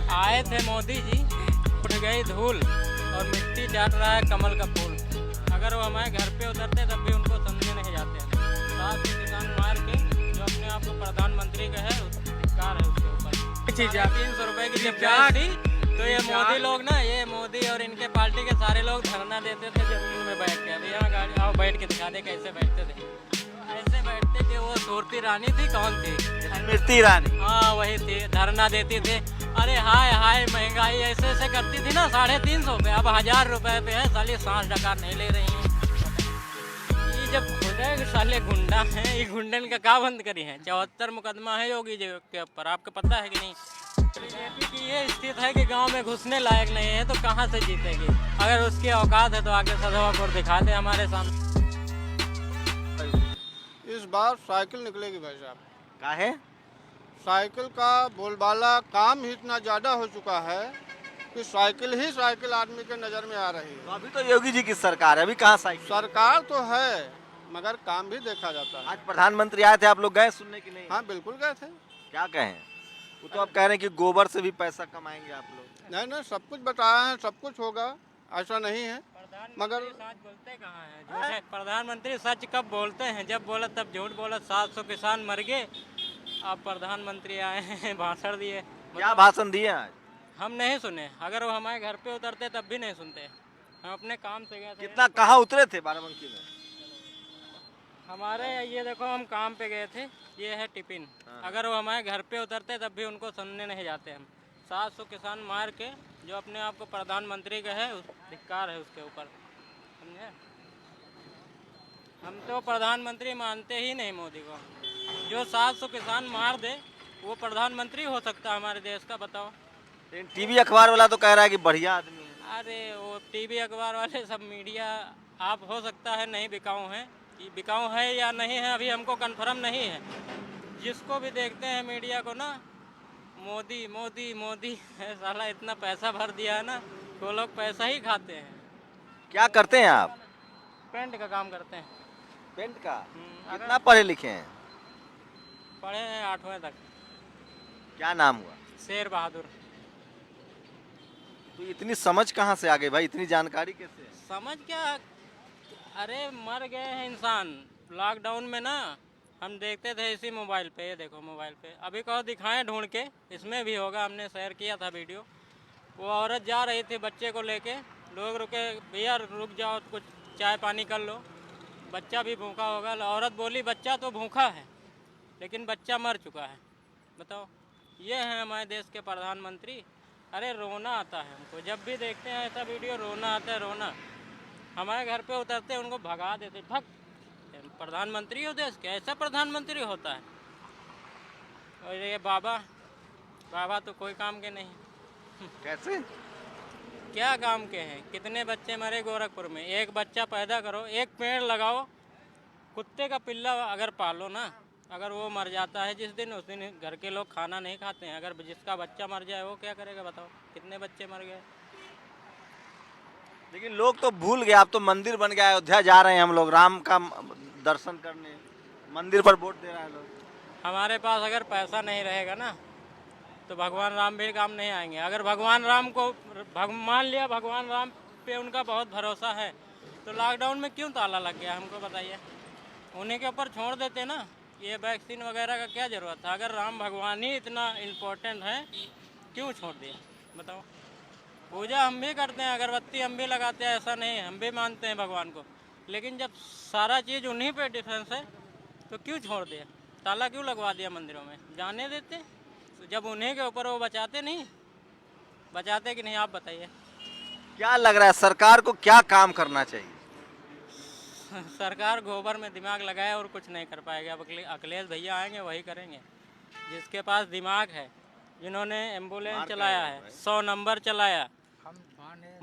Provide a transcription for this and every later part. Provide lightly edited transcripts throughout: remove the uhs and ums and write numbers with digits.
आए थे मोदी जी, उठ गई धूल और मिट्टी चाट रहा है कमल का फूल। अगर वो हमारे घर पे उतरते तब भी उनको समझे नहीं जाते हैं। साथ ही किसान मार के जो अपने आप को प्रधानमंत्री का है धिक्कार है उसके ऊपर। 300 रुपए की जब गैस थी तो ये मोदी लोग ना, ये मोदी और इनके पार्टी के सारे लोग धरना देते थे जमीन में बैठ के। अभी यहाँ गाड़ी आओ बैठ के दिखा दे कैसे बैठते थे। ऐसे बैठते थे। वो सूरती रानी थी, कौन थी? स्मृति ईरानी। हाँ वही थी, धरना देती थी। अरे हाय हाय महंगाई ऐसे ऐसे करती थी ना, 350 पे, अब 1000 रुपए पे है। साले सांस डकार नहीं ले रही हैं। ये जब खुद है साले गुंडा हैं, ये गुंडन का क्या बंद करी है। 74 मुकदमा है योगी जी के ऊपर, आपको पता है कि नहीं? बीजेपी की ये स्थिति है कि गांव में घुसने लायक नहीं है तो कहां से जीतेगी। अगर उसकी औकात है तो आगे सदवापुर दिखा दे हमारे सामने। इस बार साइकिल निकलेगी भाई साहब। का है? साइकिल का बोलबाला काम ही इतना ज़्यादा हो चुका है कि साइकिल ही साइकिल आदमी के नज़र में आ रही तो है। अभी तो योगी जी की सरकार है, अभी कहाँ साइकिल? सरकार तो है मगर काम भी देखा जाता है। आज प्रधानमंत्री आए थे, आप लोग गए सुनने की नहीं? हाँ बिल्कुल गए थे। क्या कहें? वो तो आप कह रहे हैं कि गोबर से भी पैसा कमाएंगे आप लोग। नहीं नहीं, सब कुछ बताया है, सब कुछ होगा, ऐसा नहीं है। मगर सच बोलते कहाँ है, झूठे। प्रधानमंत्री सच कब बोलते हैं? जब बोला तब झूठ बोला। 700 किसान मर गए, अब प्रधानमंत्री आए हैं भाषण दिए। क्या भाषण दिए आज? हम नहीं सुने। अगर वो हमारे घर पे उतरते तब भी नहीं सुनते। हम अपने काम से गए थे। कितना कहाँ उतरे थे बाराबंकी में? हमारे ये देखो, हम काम पे गए थे, ये है टिफिन। अगर वो हमारे घर पे उतरते तब भी उनको सुनने नहीं जाते हम। 700 किसान मार के जो अपने आप को प्रधानमंत्री का है धिक्कार है उसके ऊपर, समझे? हम तो प्रधानमंत्री मानते ही नहीं मोदी को। जो 700 किसान मार दे वो प्रधानमंत्री हो सकता है हमारे देश का, बताओ। लेकिन टीवी अखबार वाला तो कह रहा है कि बढ़िया आदमी है। अरे वो टीवी अखबार वाले सब मीडिया, आप हो सकता है नहीं बिकाऊ हैं। ये बिकाऊ है या नहीं है अभी हमको कंफर्म नहीं है। जिसको भी देखते हैं मीडिया को ना, मोदी मोदी मोदी है। साला इतना पैसा भर दिया है ना, वो लोग पैसा ही खाते हैं। क्या करते हैं आप? पेंट का काम करते हैं। पेंट का? अगर कितना पढ़े लिखे हैं? पढ़े हैं 8वीं तक। क्या नाम हुआ? शेर बहादुर। तो इतनी समझ कहाँ से आ गई भाई, इतनी जानकारी कैसे? समझ क्या, अरे मर गए हैं इंसान। लॉकडाउन में ना हम देखते थे इसी मोबाइल पे, ये देखो मोबाइल पे। अभी कहो दिखाएं ढूंढ के, इसमें भी होगा, हमने शेयर किया था वीडियो। वो औरत जा रही थी बच्चे को लेके, लोग रुके, भैया रुक जाओ कुछ चाय पानी कर लो, बच्चा भी भूखा होगा। औरत बोली बच्चा तो भूखा है लेकिन बच्चा मर चुका है। बताओ, ये हैं हमारे देश के प्रधानमंत्री। अरे रोना आता है हमको जब भी देखते हैं ऐसा वीडियो, रोना आता है, रोना। हमारे घर पे उतरते हैं उनको भगा देते, भग। प्रधानमंत्री हो देश के, ऐसा प्रधानमंत्री होता है। और ये बाबा तो कोई काम के नहीं। कैसे? क्या काम के हैं? कितने बच्चे मरे गोरखपुर में। एक बच्चा पैदा करो, एक पेड़ लगाओ, कुत्ते का पिल्ला अगर पालो ना, अगर वो मर जाता है जिस दिन, उस दिन घर के लोग खाना नहीं खाते हैं। अगर जिसका बच्चा मर जाए वो क्या करेगा बताओ? कितने बच्चे मर गए। लेकिन लोग तो भूल गए, आप तो मंदिर बन गया, अयोध्या जा रहे हैं हम लोग राम का दर्शन करने, मंदिर पर वोट दे रहे हैं लोग। हमारे पास अगर पैसा नहीं रहेगा ना तो भगवान राम भी काम नहीं आएंगे। अगर भगवान राम को मान लिया, भगवान राम पे उनका बहुत भरोसा है, तो लॉकडाउन में क्यों ताला लग गया हमको बताइए? उन्हीं के ऊपर छोड़ देते ना। ये वैक्सीन वगैरह का क्या ज़रूरत था? अगर राम भगवान ही इतना इम्पोर्टेंट है, क्यों छोड़ दिया बताओ? पूजा हम भी करते हैं, अगरबत्ती हम भी लगाते हैं, ऐसा नहीं है, हम भी मानते हैं भगवान को। लेकिन जब सारा चीज़ उन्हीं पे डिफरेंस है तो क्यों छोड़ दिया? ताला क्यों लगवा दिया मंदिरों में? जाने देते। जब उन्हीं के ऊपर वो बचाते नहीं, बचाते कि नहीं आप बताइए? क्या लग रहा है सरकार को क्या काम करना चाहिए? सरकार गोबर में दिमाग लगाए और कुछ नहीं कर पाएगा। अब अखिलेश भैया आएंगे वही करेंगे। जिसके पास दिमाग है, जिन्होंने एम्बुलेंस चलाया है, 100 नंबर चलाया।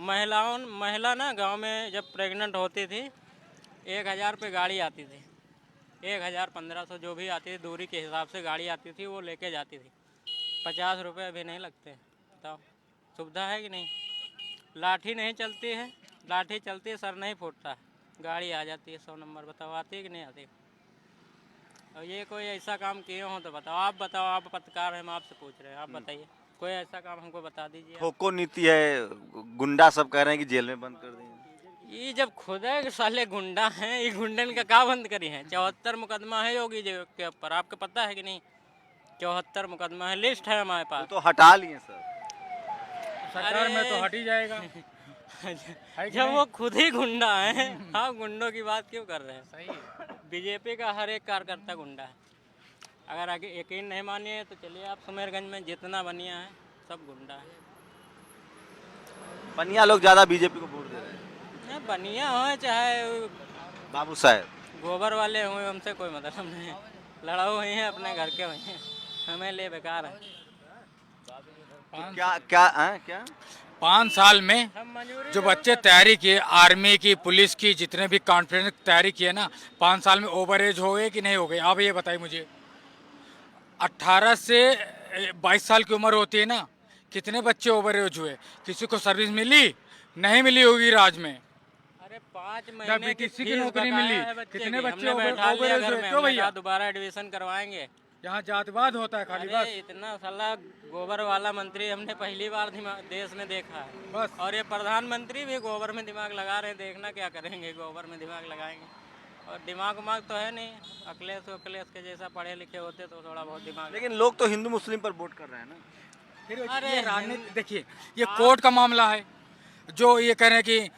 महिला ना गांव में जब प्रेग्नेंट होती थी, 1000 पे गाड़ी आती थी, 1000 1500 जो भी आती थी, दूरी के हिसाब से गाड़ी आती थी, वो लेके जाती थी। 50 रुपये अभी नहीं लगते। बताओ, सुविधा है कि नहीं? लाठी नहीं चलती है, लाठी चलती है सर नहीं फूटता है, गाड़ी आ जाती है 100 नंबर। बताओ आती है कि नहीं आती? और ये कोई ऐसा काम किए हो तो बताओ। आप बताओ, आप पत्रकार हैं, हम आपसे पूछ रहे हैं, आप बताइए। कोई ऐसा काम हमको बता दीजिए। ठोको नीति है, गुंडा सब कह रहे हैं कि जेल में बंद कर दें। ये जब खुद है कि साले गुंडा हैं, ये गुंडन का क्या बंद करी है। 74 मुकदमा है योगी जी के ऊपर, आपको पता है कि नहीं? 74 मुकदमा है, लिस्ट है हमारे वो पास। तो हटा लिए सर। सरकार में तो हट ही जाएगा। जब वो खुद ही गुंडा है, आप गुंडों की बात क्यों कर रहे हैं? सही है। बीजेपी का हर एक कार्यकर्ता गुंडा है। अगर आगे यकीन नहीं मानिए तो चलिए आप सुमेरगंज में जितना बनिया है सब गुंडा है। बनिया लोग ज्यादा बीजेपी को वोट दे रहे हैं। नहीं, बनिया हो चाहे बाबू साहब, गोबर वाले हुए, हमसे कोई मतलब नहीं है। लड़ा हुए हैं, अपने घर के हुए हैं, हमें लिए बेकार है। क्या क्या हैं क्या 5 साल में हम मंजूरी जो बच्चे तैयारी किए, आर्मी की, पुलिस की, जितने भी कॉन्फिडेंस तैयारी किए ना, 5 साल में ओवर एज हो गए कि नहीं हो गए? आप ये बताइए मुझे। 18 से 22 साल की उम्र होती है ना, कितने बच्चे ओवर एज हुए? किसी को सर्विस मिली? नहीं मिली होगी राज में। अरे 5 जब महीने की BTC की फीस नौकरी बकाया मिली, है बच्चे कितने की, बच्चे हमने बैठा ओवर लिया एज घर हुए? में, क्यों हमने भैया? कहा दोबारा एडमिशन करवाएंगे। यहाँ जातिवाद होता है खाली, अरे बस इतना साला गोबर वाला मंत्री हमने पहली बार देश में देखा है। बस। और ये प्रधानमंत्री भी गोबर में दिमाग लगा रहे हैं, देखना क्या करेंगे। गोबर में दिमाग लगाएंगे और दिमाग उमाग तो है नहीं। अखिलेश के जैसा पढ़े लिखे होते तो थोड़ा बहुत दिमाग। लेकिन लोग तो हिंदू मुस्लिम पर वोट कर रहे हैं ना। फिर अरे ये राजनीति देखिए, ये कोर्ट का मामला है। जो ये कह रहे हैं कि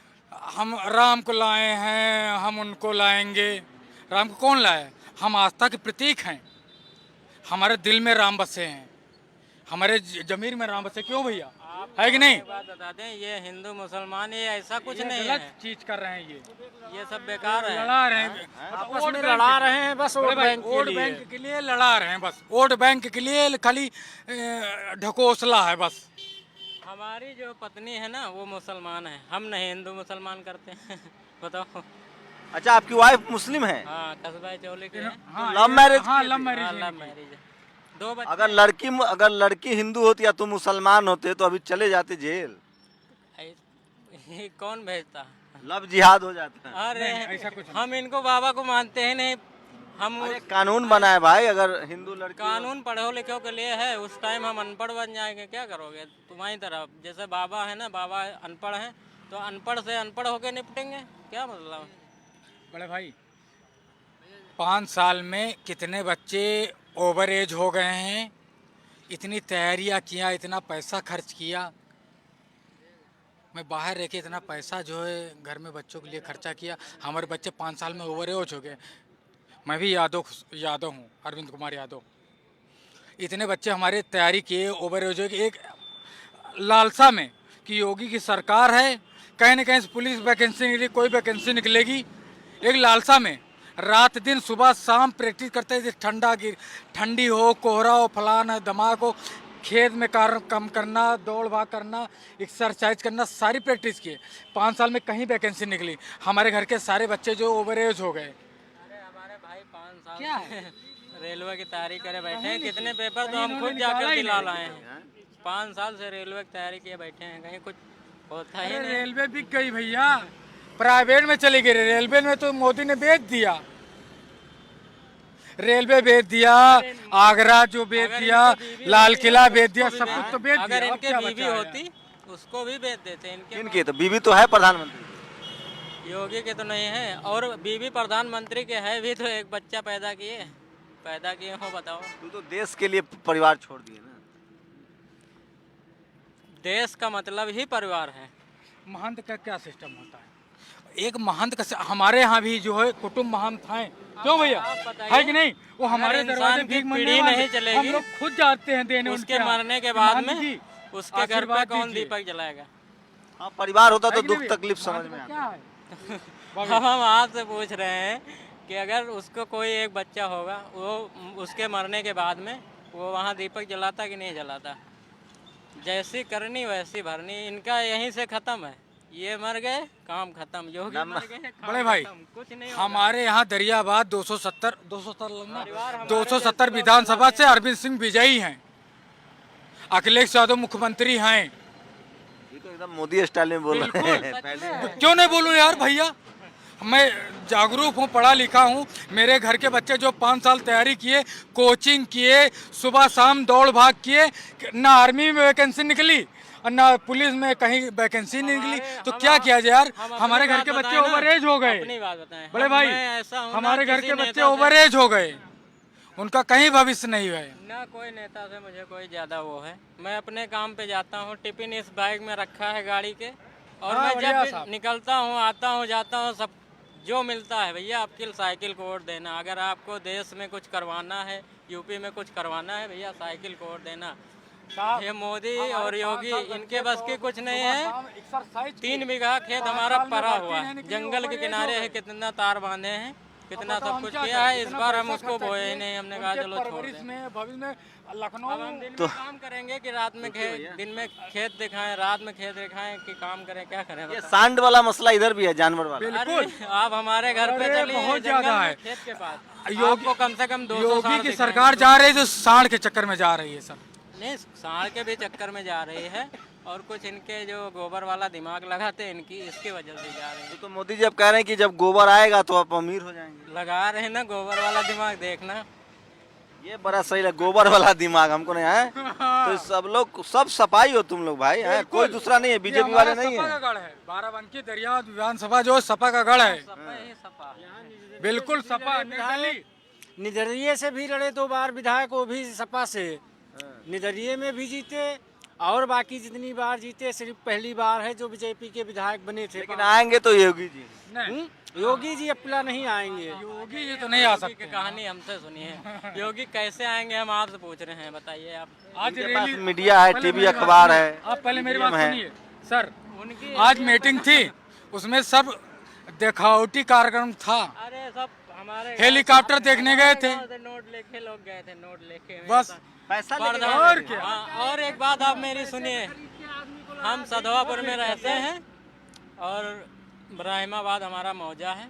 हम राम को लाए हैं, हम उनको लाएंगे। राम को कौन लाए? हम आस्था के प्रतीक हैं। हमारे दिल में राम बसे हैं, हमारे जमीर में राम बसे। क्यों भैया, है कि नहीं? एक बात बता दें, ये हिंदू मुसलमान ये ऐसा कुछ ये नहीं गलत है। चीज कर रहे हैं। ये सब बेकार है। लड़ा रहे हैं, आपस वोट में बैंक लड़ा के- रहे हैं बस अरे वोट भाई, बैंक के वोट लिए। बैंक के लिए लड़ा रहे हैं बस। वोट बैंक के लिए खाली ढकोसला है बस। हमारी जो पत्नी है ना वो मुसलमान है, हम नहीं हिंदू मुसलमान करते हैं। बताओ। अच्छा, आपकी वाइफ मुस्लिम है? हाँ, कस्बा चौली के हैं। हाँ, लव मैरिज हाँ, की लव थी? मैरिज हाँ, है लव इनकी। मैरिज है। 2 बच्चे। अगर लड़की हिंदू होती या तुम मुसलमान होते तो अभी चले जाते जेल। ये कौन भेजता? लव जिहाद हो जाता है। अरे नहीं, ऐसा कुछ नहीं। हम इनको बाबा को मानते हैं नहीं। हम अरे कानून बना है भाई, अगर हिंदू लड़की कानून पढ़ो लिखो के लिए है। उस टाइम हम अनपढ़ बन जाएंगे, क्या करोगे? तुम्हारी तरफ जैसे बाबा है ना, बाबा अनपढ़ हैं तो अनपढ़ से अनपढ़ होके निपटेंगे, क्या मतलब? बड़े भाई, 5 साल में कितने बच्चे ओवर एज हो गए हैं? इतनी तैयारियां किया, इतना पैसा खर्च किया। मैं बाहर रह के इतना पैसा जो है घर में बच्चों के लिए खर्चा किया, हमारे बच्चे 5 साल में ओवर एज हो गए। मैं भी यादव हूँ, अरविंद कुमार यादव। इतने बच्चे हमारे तैयारी किए, ओवर एज हो गए। एक लालसा में कि योगी की सरकार है, कहीं न कहीं से पुलिस वैकेंसी निकली, कोई वैकेंसी निकलेगी। एक लालसा में रात दिन सुबह शाम प्रैक्टिस करते थे। ठंडी हो, कोहरा हो, फलाना दमाक हो, खेत में काम करना, दौड़ भाग करना, एक्सरसाइज करना, सारी प्रैक्टिस किए। 5 साल में कहीं वैकेंसी निकली। हमारे घर के सारे बच्चे जो ओवर एज हो गए। अरे हमारे भाई 5 साल क्या से रेलवे की तैयारी करे बैठे हैं। कितने पेपर तो कहीं हम इन्होंने खुद जाकर निकाला ही दिला नहीं। लाए हैं। 5 साल से रेलवे की तैयारी किए बैठे हैं, कहीं कुछ होता ही अरे नहीं। रेलवे बिक गई भैया, प्राइवेट में चली गई। रेलवे में तो मोदी ने बेच दिया, रेलवे बेच दिया, आगरा जो बेच अगर दिया, इनकी बीवी लाल होती किला तो बेच दिया, उसको भी सब कुछ तो बेच अगर दिया। अब इनके क्या बीवी बचा है? होती उसको भी बेच देते। इनके इनकी तो बीवी तो है प्रधानमंत्री। योगी के तो नहीं है, और बीवी प्रधानमंत्री के है भी तो एक बच्चा पैदा किए हो। बताओ, तू तो देश के लिए परिवार छोड़ दिए ना। देश का मतलब ही परिवार है। महंत का क्या सिस्टम होता है? एक महंत का हमारे यहाँ भी जो है कुटुंब महंत हैं। क्यों भैया, आप बताइए, है कि नहीं? वो हमारे अगर दरवाजे इंसान की भीख मांगने पीढ़ी वाले, नहीं चलेगी, हम लोग खुद जाते हैं देने उसके उनके यहाँ। मरने के बाद महंत में जी, उसके घर पे आशीर्वाद कौन दीजिए। दीपक जलाएगा? हाँ, परिवार होता है तो कि दुख नहीं? तकलीफ समझ महंत में का आता। क्या है? हम आपसे पूछ रहे हैं कि अगर उसको कोई एक बच्चा होगा, वो उसके मरने के बाद में वो वहाँ दीपक जलाता कि नहीं जलाता? जैसी करनी वैसी भरनी। इनका यहीं से खत्म है। ये मर गए, काम खत्म। योगी मर गए, काम बड़े भाई, खत्म। कुछ नहीं होगा। हमारे यहाँ दरियाबाद 270 विधानसभा से अरविंद सिंह विजयी हैं। अखिलेश यादव मुख्यमंत्री हैं। ये तो एकदम मोदी स्टाइल में बोल रहे हैं। क्यों नहीं बोलूं यार भैया, मैं जागरूक हूँ, पढ़ा लिखा हूँ। मेरे घर के बच्चे जो 5 साल तैयारी किए, कोचिंग किए, सुबह शाम दौड़ भाग किए, ना आर्मी में वैकेंसी निकली और ना पुलिस में कहीं वैकेंसी नहीं निकली, तो क्या किया जाए यार? हमारे घर के बच्चे ओवर एज हो गए। अपनी बात बताएं, बड़े भाई, ऐसा हूं ना, हमारे घर किसी के बच्चे नेता से- ओवर एज हो गए, उनका कहीं भविष्य नहीं है। ना कोई नेता से मुझे कोई ज्यादा वो है। मैं अपने काम पे जाता हूँ, टिफिन इस बैग में रखा है गाड़ी के, और हाँ, मैं बढ़िया जब साहब। भी निकलता हूँ, आता हूँ, जाता हूँ, सब जो मिलता है भैया आपकी साइकिल को वोट देना। अगर आपको देश में कुछ करवाना है, यूपी में कुछ करवाना है, भैया साइकिल को वोट देना। ये मोदी और योगी इनके बस की कुछ नहीं है। 3 बीघा खेत हमारा पड़ा हुआ है, जंगल के किनारे है, कितना तार बांधे हैं, कितना सब कुछ किया है। इस बार हम उसको बोए ही नहीं, हमने कहा चलो छोड़ दें। भविष्य में अब लखनऊ हम दिन में काम करेंगे कि रात में खेत, दिन में खेत दिखाएं, रात में खेत दिखाएं कि काम करें, क्या करें ये बताओ? सांड वाला मसला इधर भी है, जानवर वाला। अरे आप हमारे घर पे अरे चलिए, बहुत जंगल ज्यादा में, है। खेत के पास योगी- आपको कम से कम 200 योगी सांड की दिखाएंगे। सरकार जा रही है जो सांड के चक्कर में जा रही है सर। नहीं, सांड के भी चक्कर में जा रही है, और कुछ इनके जो गोबर वाला दिमाग लगाते हैं इनकी, इसकी वजह से जा रही है। तो मोदी जी अब कह रहे हैं कि जब गोबर आएगा तो आप अमीर हो जाएंगे। लगा रहे हैं ना गोबर वाला दिमाग, देखना। ये बड़ा सही लगा, गोबर वाला दिमाग हमको नहीं है। तो सब लोग, सब सफाई हो तुम लोग भाई, है कोई दूसरा नहीं है, बीजेपी वाले नहीं सपा है। का गढ़ है, बाराबंकी दरिया विधानसभा जो सपा का गढ़ है, सपा ही सपा। बिल्कुल सपा निर्दलीय। निदरिये से भी लड़े 2 बार विधायक, वो भी सपा से। निदरिये में भी जीते, और बाकी जितनी बार जीते सिर्फ पहली बार है जो बीजेपी के विधायक बने थे। लेकिन आएंगे तो योगी जी। नहीं, योगी जी अप्ला नहीं आएंगे। योगी जी तो नहीं आ योगी सकते। की कहानी हमसे सुनिए, योगी कैसे आएंगे हम आपसे पूछ रहे हैं, बताइए आप। आज इनके पास रैली, मीडिया है, पहले टीवी मेरी बात अखबार सुनिए। है, आप पहले मेरी बात EVM है। सुनिए सर। उनकी आज मीटिंग थी, उसमें सब दिखावटी कार्यक्रम था। अरे सब हमारे हेलीकॉप्टर देखने गए थे, नोट लेके लोग गए थे, नोट लेके बस। पैसा प्रधान- लेके और क्या? हाँ, और एक बात आप मेरी सुनिए, हम सधवापुर में रहते हैं और इब्राहिमाबाद हमारा मौजा है।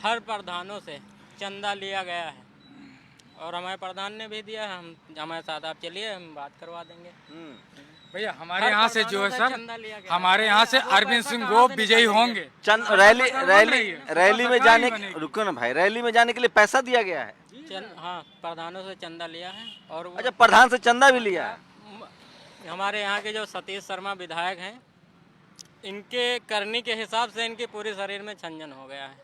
हर प्रधानों से चंदा लिया गया है, और हमारे प्रधान ने भी दिया है। हम हमारे साथ आप चलिए, हम बात करवा देंगे। भैया हमारे यहाँ से जो है सर, चंदा लिया गया। हमारे यहाँ से अरविंद सिंह गोप विजयी होंगे। रैली में जाने, रुको ना भाई, रैली में जाने के लिए पैसा दिया गया है। हाँ, प्रधानों से चंदा लिया है, और वो- अच्छा, प्रधान से चंदा भी लिया है। हमारे यहाँ के जो सतीश शर्मा विधायक हैं, इनके करनी के हिसाब से इनके पूरे शरीर में छंजन हो गया है।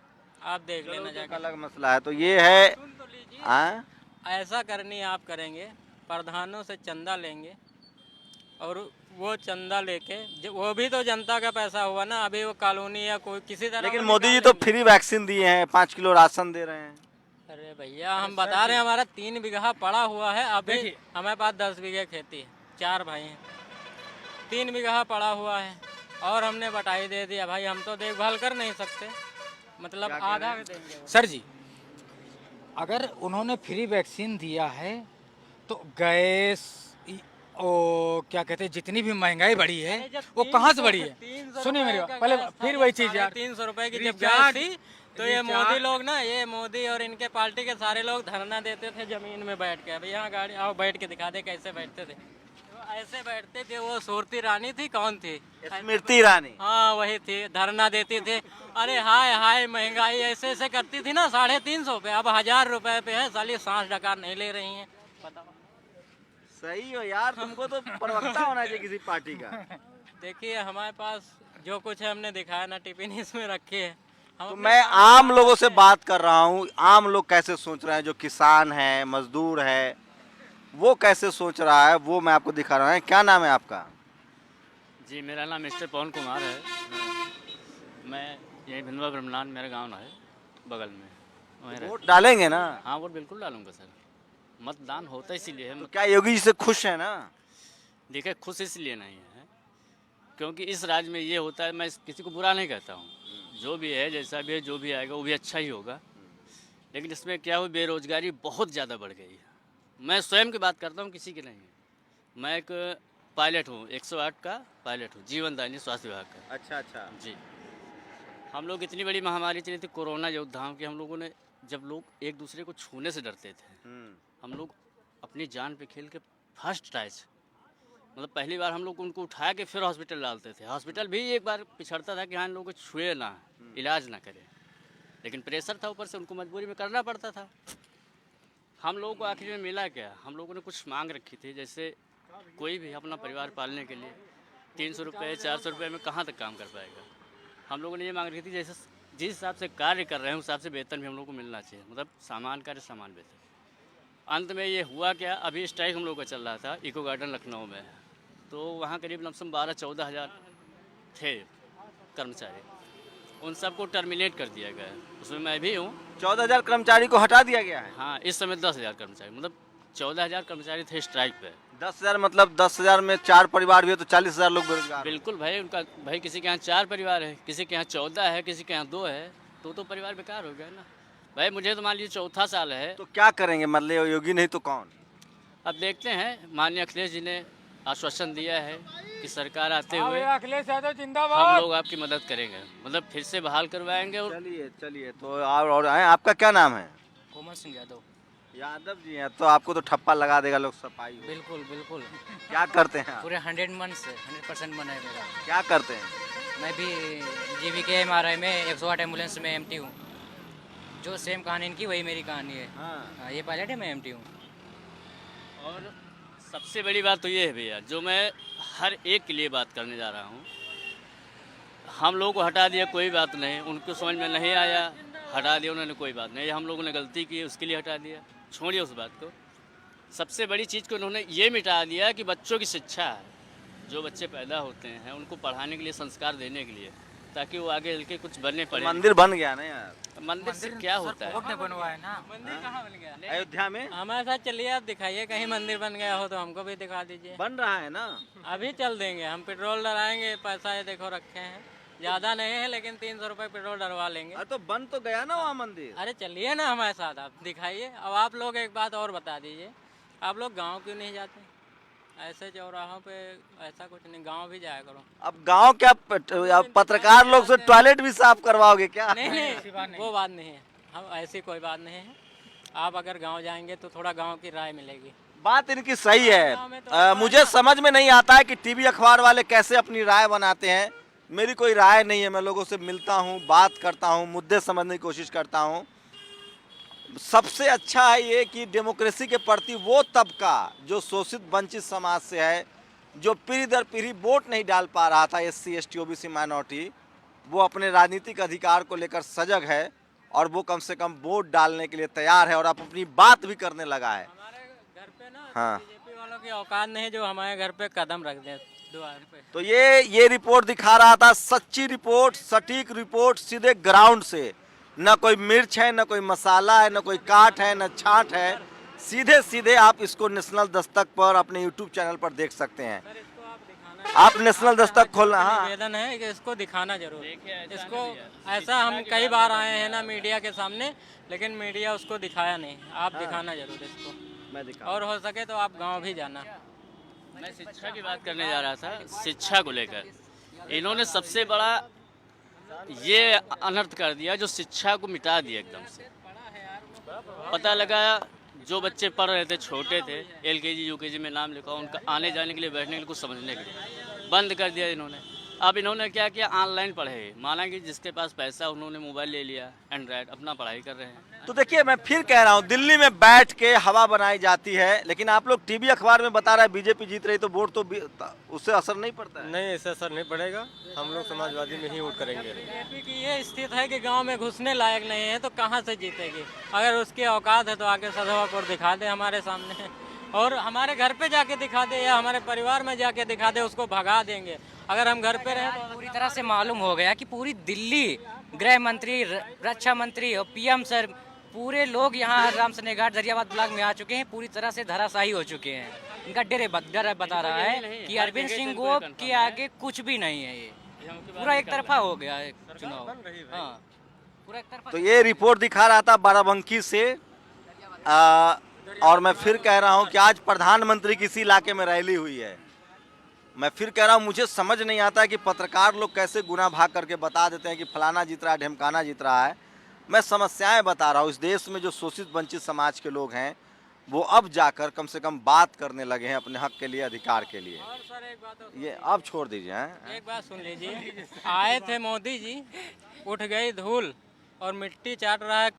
आप देख लेना एक जाकर। अलग मसला है, तो ये है। सुन तो लीजिए, हाँ? ऐसा करनी आप करेंगे, प्रधानों से चंदा लेंगे, और वो चंदा लेके वो भी तो जनता का पैसा हुआ ना। अभी वो कॉलोनी या कोई किसी तरह लेकिन वो मोदी जी तो निकालेंगे। फ्री वैक्सीन दिए हैं, 5 किलो राशन दे रहे हैं। अरे भैया, हम बता रहे हैं, हमारा 3 बीघा पड़ा हुआ है। अभी देखिए। हमारे पास 10 बीघे खेती है, 4 भाई हैं, 3 बीघा पड़ा हुआ है, और हमने बटाई दे दिया। भाई हम तो देखभाल कर नहीं सकते, मतलब आधा देंगे वो। सर जी, अगर उन्होंने फ्री वैक्सीन दिया है तो गैस ओ क्या कहते हैं, जितनी भी महंगाई बढ़ी है वो कहाँ से बढ़ी है? 300 सुनिए मेरी रुपए बात, का पहले गैस फिर था, वही चीज यार। 350 रुपए की जब रिचार्ज- गैस थी, तो ये रिचार्ज- मोदी लोग ना, ये मोदी और इनके पार्टी के सारे लोग धरना देते थे जमीन में बैठ के। अभी यहाँ गाड़ी आओ, बैठ के दिखा दे कैसे बैठते थे। तो ऐसे बैठते थे। वो सूरती रानी थी, कौन थी? स्मृति ईरानी। हाँ वही थी, धरना देती थी। अरे हाय हाय महंगाई ऐसे ऐसे करती थी ना, 350 पे, अब 1000 रुपए पे है। साली सांस डकार नहीं ले रही हैं, बताओ। सही हो यार, तुमको तो प्रवक्ता होना चाहिए किसी पार्टी का। देखिए हमारे पास जो कुछ है हमने दिखाया ना, टिफिन इसमें रखे है। हम तो अपने मैं काम आम में लोगों से रहते हैं। बात कर रहा हूँ, आम लोग कैसे सोच रहे हैं, जो किसान है, मजदूर है, वो कैसे सोच रहा है, वो मैं आपको दिखा रहा हूँ। क्या नाम है आपका? जी, मेरा नाम मिस्टर पवन कुमार है। मैं यही भिंडवा ब्रह्मनान, मेरा गांव है बगल में, वहीं रहता वोट डालेंगे ना? हूं। हाँ, वोट बिल्कुल डालूंगा सर। मतदान होता इसीलिए है। तो क्या योगी जी से खुश है ना? देखिए, खुश इसलिए नहीं है क्योंकि इस राज्य में ये होता है, मैं किसी को बुरा नहीं कहता हूँ, जो भी है, जैसा भी है, जो भी आएगा वो भी अच्छा ही होगा। लेकिन इसमें क्या हो, बेरोजगारी बहुत ज़्यादा बढ़ गई है। मैं स्वयं की बात करता हूँ, किसी की नहीं। मैं एक पायलट हूँ, 108 का पायलट हूँ, जीवनदायिनी स्वास्थ्य विभाग का। अच्छा अच्छा। जी, हम लोग इतनी बड़ी महामारी चली थी कोरोना योद्धाओं की, हम लोगों ने, जब लोग एक दूसरे को छूने से डरते थे, हम लोग अपनी जान पे खेल के फर्स्ट टाइज, मतलब पहली बार हम लोग उनको उठा के फिर हॉस्पिटल डालते थे। हॉस्पिटल भी एक बार पिछड़ता था कि हाँ, इन लोगों को छुए ना, इलाज ना करें। लेकिन प्रेशर था ऊपर से, उनको मजबूरी में करना पड़ता था। हम लोगों को आखिर में मिला क्या, हम लोगों ने कुछ मांग रखी थी, जैसे कोई भी अपना परिवार पालने के लिए 300 रुपये 400 रुपये में कहाँ तक काम कर पाएगा। हम लोगों ने ये मांग रखी थी, जैसे जिस हिसाब से कार्य कर रहे हैं उस हिसाब से वेतन भी हम लोग को मिलना चाहिए, मतलब सामान कार्य सामान वेतन। अंत में ये हुआ क्या, अभी स्ट्राइक हम लोग का चल रहा था इको गार्डन लखनऊ में, तो वहाँ करीब लमसम 12-14 हज़ार थे कर्मचारी, उन सबको टर्मिनेट कर दिया गया है, उसमें मैं भी हूँ। 14,000 कर्मचारी को हटा दिया गया है। हाँ, इस समय 10,000 कर्मचारी, मतलब 14,000 कर्मचारी थे स्ट्राइक पे। 10,000 मतलब 10,000 में 4 परिवार भी है तो 40,000 लोग बेरोजगार हैं। बिल्कुल भाई, उनका भाई किसी के यहाँ 4 परिवार है, किसी के यहाँ 14 है, किसी के यहाँ 2 है, तो परिवार बेकार हो गया ना भाई। मुझे तो मान लीजिए चौथा साल है। तो क्या करेंगे, मतलब योगी नहीं तो कौन? अब देखते हैं, माननीय अखिलेश जी ने आश्वासन दिया है कि सरकार आते हुए अखिलेश यादव जिंदाबाद, हम लोग आपकी मदद करेंगे, मतलब फिर से बहाल करवाएंगे। और चलिए तो और आपका क्या नाम है? कोमल सिंह यादव। यादव जी हैं, तो आपको तो ठप्पा लगा देगा लोग सफाई। बिल्कुल बिल्कुल, क्या करते हैं आप? पूरे 100% मन है मेरा। क्या करते हैं? मैं भी जीवीके MRI में 108 एम्बुलेंस में MT हूँ। जो सेम कहानी इनकी वही मेरी कहानी है। हाँ, ये पायलट है, मैं MT हूँ। और सबसे बड़ी बात तो ये है भैया, जो मैं हर एक के लिए बात करने जा रहा हूँ, हम लोगों को हटा दिया कोई बात नहीं, उनको समझ में नहीं आया, हटा दिया उन्होंने, कोई बात नहीं, हम लोगों ने गलती की उसके लिए हटा दिया, छोड़िए उस बात को। सबसे बड़ी चीज़ को उन्होंने ये मिटा दिया कि बच्चों की शिक्षा है, जो बच्चे पैदा होते हैं उनको पढ़ाने के लिए, संस्कार देने के लिए, ताकि वो आगे चल के कुछ बनने पड़े। मंदिर बन गया ना यार, मंदिर से क्या होता है? कोर्ट ने बनवाया ना। मंदिर कहाँ बन गया? अयोध्या में हमारे साथ चलिए, आप दिखाइए कहीं मंदिर बन गया हो तो हमको भी दिखा दीजिए। बन रहा है ना। अभी चल देंगे, हम पेट्रोल डलाएंगे, पैसा ये देखो रखे हैं, ज़्यादा नहीं है लेकिन 300 रुपये पेट्रोल डलवा लेंगे। अरे तो बन तो गया ना वहाँ मंदिर। अरे चलिए ना हमारे साथ, आप दिखाइए। अब आप लोग एक बात और बता दीजिए, आप लोग गांव क्यों नहीं जाते? ऐसे चौराहों पे ऐसा कुछ नहीं, गांव भी जाया करो। अब गांव क्या अब पत्रकार लोग से टॉयलेट भी साफ करवाओगे क्या? नहीं नहीं, वो बात नहीं है, हम ऐसी कोई बात नहीं है। आप अगर गांव जाएंगे तो थोड़ा गांव की राय मिलेगी। बात इनकी सही गाँव में तो है। मुझे समझ में नहीं आता है कि टीवी अखबार वाले कैसे अपनी राय बनाते हैं। मेरी कोई राय नहीं है, मैं लोगों से मिलता हूँ, बात करता हूँ, मुद्दे समझने की कोशिश करता हूँ। सबसे अच्छा है ये कि डेमोक्रेसी के प्रति वो तबका जो शोषित वंचित समाज से है, जो पीढ़ी दर पीढ़ी वोट नहीं डाल पा रहा था, SC ST OBC माइनॉरिटी, वो अपने राजनीतिक अधिकार को लेकर सजग है और वो कम से कम वोट डालने के लिए तैयार है और अब अपनी बात भी करने लगा है। हमारे घर पे ना हाँ। बीजेपी वालों की औकात नहीं जो हमारे घर पे कदम रख दें द्वार पे। तो ये रिपोर्ट दिखा रहा था, सच्ची रिपोर्ट, सटीक रिपोर्ट, सीधे ग्राउंड से। न कोई मिर्च है, न कोई मसाला है, न कोई काट है, न छाट है, सीधे सीधे आप इसको नेशनल दस्तक पर अपने YouTube चैनल पर देख सकते हैं। सर इसको आप दिखाना, आप नेशनल दस्तक खोलना। हाँ, निवेदन है कि इसको दिखाना जरूर। देखिए, ऐसा इसको नहीं है। ऐसा हम कई बार आए हैं ना मीडिया के सामने, लेकिन मीडिया उसको दिखाया नहीं। आप दिखाना जरूर इसको, मैं दिखा। और हो सके तो आप गांव भी जाना। मैं शिक्षा की बात करने जा रहा था, शिक्षा को लेकर इन्होंने सबसे बड़ा ये अनर्थ कर दिया, जो शिक्षा को मिटा दिया एकदम से। पता लगा जो बच्चे पढ़ रहे थे, छोटे थे, LKG UKG में नाम लिखा, उनका आने जाने के लिए, बैठने के लिए, कुछ समझने के लिए बंद कर दिया इन्होंने। अब इन्होंने क्या किया, ऑनलाइन पढ़े। माना कि जिसके पास पैसा उन्होंने मोबाइल ले लिया, एंड्रॉयड, अपना पढ़ाई कर रहे हैं। तो देखिए, मैं फिर कह रहा हूँ, दिल्ली में बैठ के हवा बनाई जाती है, लेकिन आप लोग टीवी अखबार में बता रहे हैं बीजेपी जीत रही, तो वोट तो उससे असर नहीं पड़ता है। नहीं, इससे असर नहीं पड़ेगा। हम लोग समाजवादी में ही वोट करेंगे। बीजेपी की ये स्थिति है कि गांव में घुसने लायक नहीं है तो कहां से जीतेगी? अगर उसकी औकात है तो आके सदवापुर दिखा दे हमारे सामने, और हमारे घर पे जाके दिखा दे या हमारे परिवार में जाके दिखा दे, उसको भगा देंगे। अगर हम घर पे रहे तो पूरी तरह से मालूम हो गया कि पूरी दिल्ली, गृह मंत्री, रक्षा मंत्री और PM सर, पूरे लोग यहाँ राम सनेघाट दरियाबाद ब्लॉक में आ चुके हैं, पूरी तरह से धराशायी हो चुके हैं। इनका डर बता रहा है कि अरविंद सिंह गोप के आगे कुछ भी नहीं है। ये पूरा एक तरफा हो गया है चुनाव। हाँ, पूरा एक तरफा। तो ये रिपोर्ट दिखा रहा था बाराबंकी से। और मैं फिर कह रहा हूँ कि आज प्रधानमंत्री की इसी इलाके में रैली हुई है। मैं फिर कह रहा हूँ, मुझे समझ नहीं आता है कि पत्रकार लोग कैसे गुना भाग करके बता देते हैं कि फलाना जीत रहा है, ढिमकाना जीत रहा है। मैं समस्याएं बता रहा हूँ। इस देश में जो शोषित वंचित समाज के लोग हैं, वो अब जाकर कम से कम बात करने लगे हैं अपने हक के लिए, अधिकार के लिए। और सर एक बात और ये आप छोड़ दीजिए। हैं? एक बात सुन लीजिए, आए थे मोदी जी, उठ गई धूल, और मिट्टी चाट रहा है